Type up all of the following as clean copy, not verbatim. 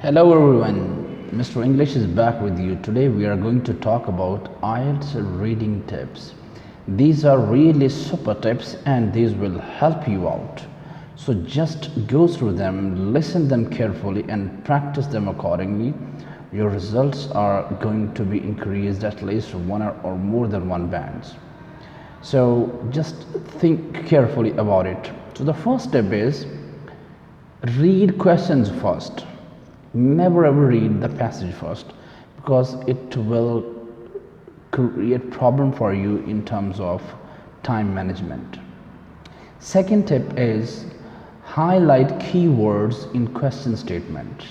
Hello everyone, Mr. English is back with you. Today we are going to talk about IELTS reading tips. These are really super tips and these will help you out. So just go through them, listen them carefully and practice them accordingly. Your results are going to be increased at least one or more than one bands. So just think carefully about it. So the first step is read questions first. Never ever read the passage first because it will create problem for you in terms of time management. Second tip is highlight keywords in question statements,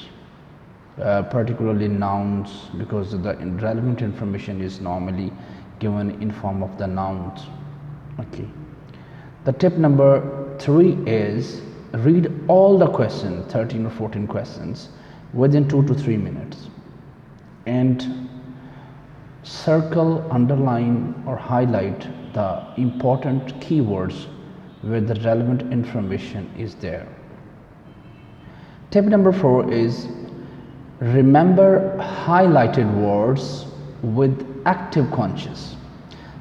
particularly nouns, because the relevant information is normally given in form of the nouns. Okay. The tip number 3 is read all the questions, 13 or 14 questions, within 2 to 3 minutes and circle, underline or highlight the important keywords where the relevant information is there. Tip number 4 is remember highlighted words with active conscious.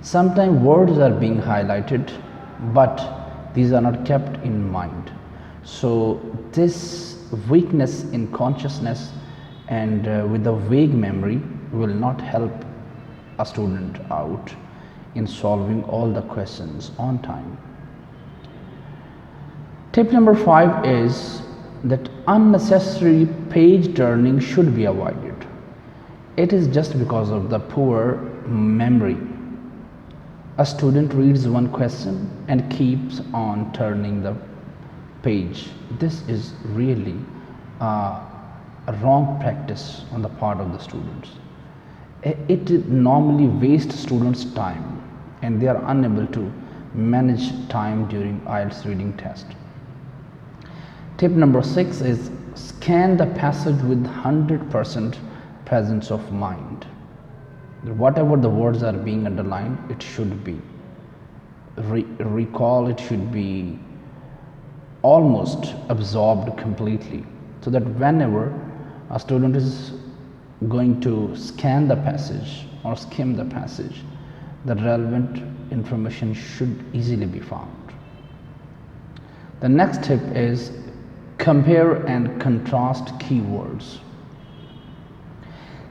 Sometimes words are being highlighted but these are not kept in mind. So this weakness in consciousness and with a vague memory will not help a student out in solving all the questions on time. Tip number 5 is that unnecessary page turning should be avoided. It is just because of the poor memory. A student reads one question and keeps on turning the page. This is really a wrong practice on the part of the students. It normally wastes students' time and they are unable to manage time during IELTS reading test. Tip number 6 is scan the passage with 100% presence of mind. Whatever the words are being underlined, it should be recall, it should be almost absorbed completely, so that whenever a student is going to scan the passage or skim the passage, the relevant information should easily be found. The next tip is compare and contrast keywords.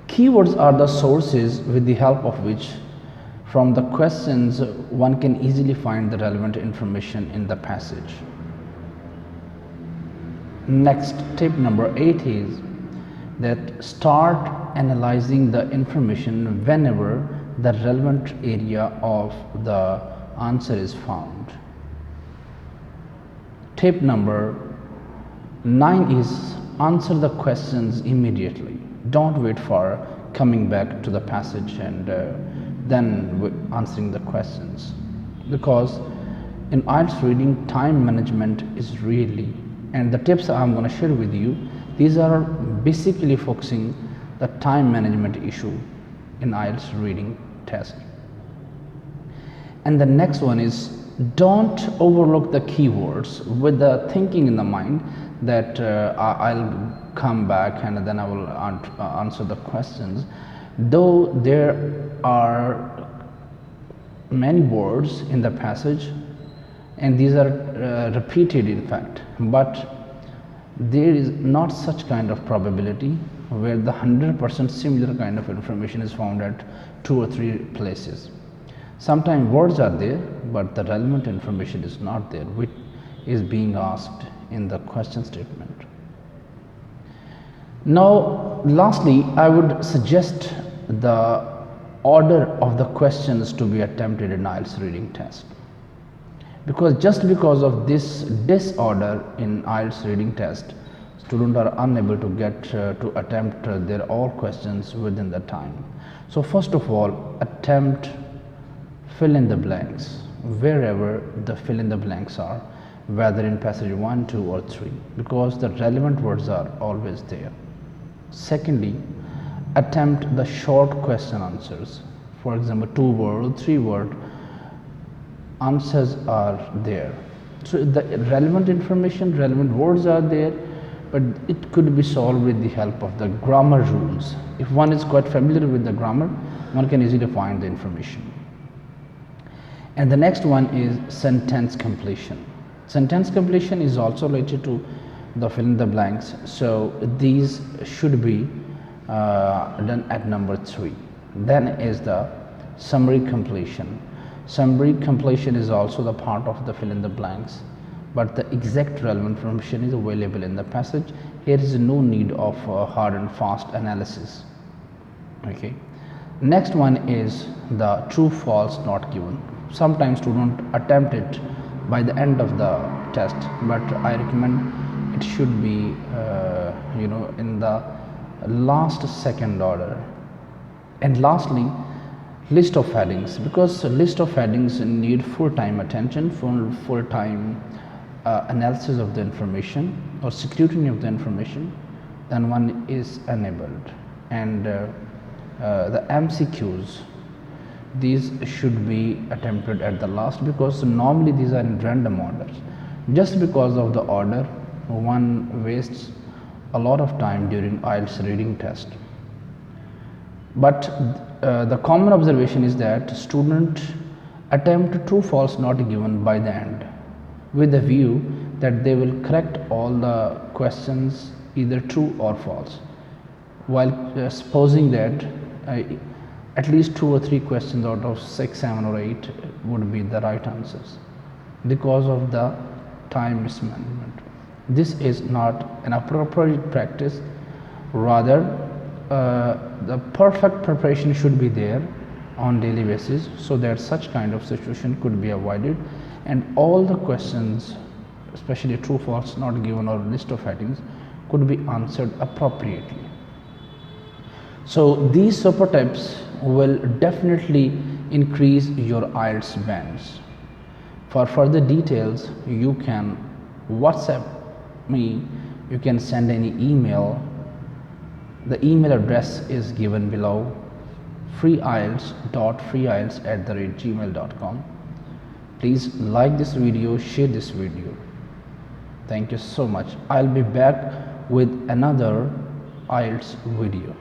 Keywords are the sources with the help of which from the questions one can easily find the relevant information in the passage. Next, tip number 8 is that start analyzing the information whenever the relevant area of the answer is found. Tip number 9 is answer the questions immediately. Don't wait for coming back to the passage and then answering the questions, because in IELTS reading time management is really, and the tips I'm going to share with you, these are basically focusing the time management issue in IELTS reading test. And the next one is don't overlook the keywords with the thinking in the mind that I'll come back and then I will answer the questions. Though there are many words in the passage and these are repeated in fact, but there is not such kind of probability where the 100% similar kind of information is found at 2 or 3 places. Sometimes words are there but the relevant information is not there, which is being asked in the question statement. Now lastly, I would suggest the order of the questions to be attempted in IELTS reading test, because just because of this disorder in IELTS reading test, students are unable to get to attempt their all questions within the time. So first of all, attempt fill in the blanks wherever the fill in the blanks are, whether in passage 1, 2 or 3, because the relevant words are always there. Secondly, attempt the short question answers. For example, 2 word, 3 word answers are there. So the relevant information, relevant words are there, but it could be solved with the help of the grammar rules. If one is quite familiar with the grammar, one can easily find the information. And the next one is sentence completion. Sentence completion is also related to the fill in the blanks, so these should be done at number 3. Then is the summary completion. Summary completion is also the part of the fill in the blanks, but the exact relevant information is available in the passage. Here is no need of hard and fast analysis. Okay. Next one is the true false not given. Sometimes students attempt it by the end of the test, but I recommend it should be in the last second order. And lastly, list of headings, because list of headings need full-time attention, full-time analysis of the information or scrutiny of the information, then one is enabled. And the MCQs, these should be attempted at the last, because normally these are in random orders. Just because of the order, one wastes a lot of time during IELTS reading test. But the common observation is that students attempt true false not given by the end, with the view that they will correct all the questions either true or false, while supposing that at least 2 or 3 questions out of 6, 7 or 8 would be the right answers because of the time mismanagement. This is not an appropriate practice. Rather, the perfect preparation should be there on daily basis, so that such kind of situation could be avoided, and all the questions, especially true false not given or list of headings, could be answered appropriately. So these super tips will definitely increase your IELTS bands. For further details, you can WhatsApp me, you can send any email. The email address is given below, freeielts.freeielts@gmail.com. Please like this video, share this video. Thank you so much. I'll be back with another IELTS video.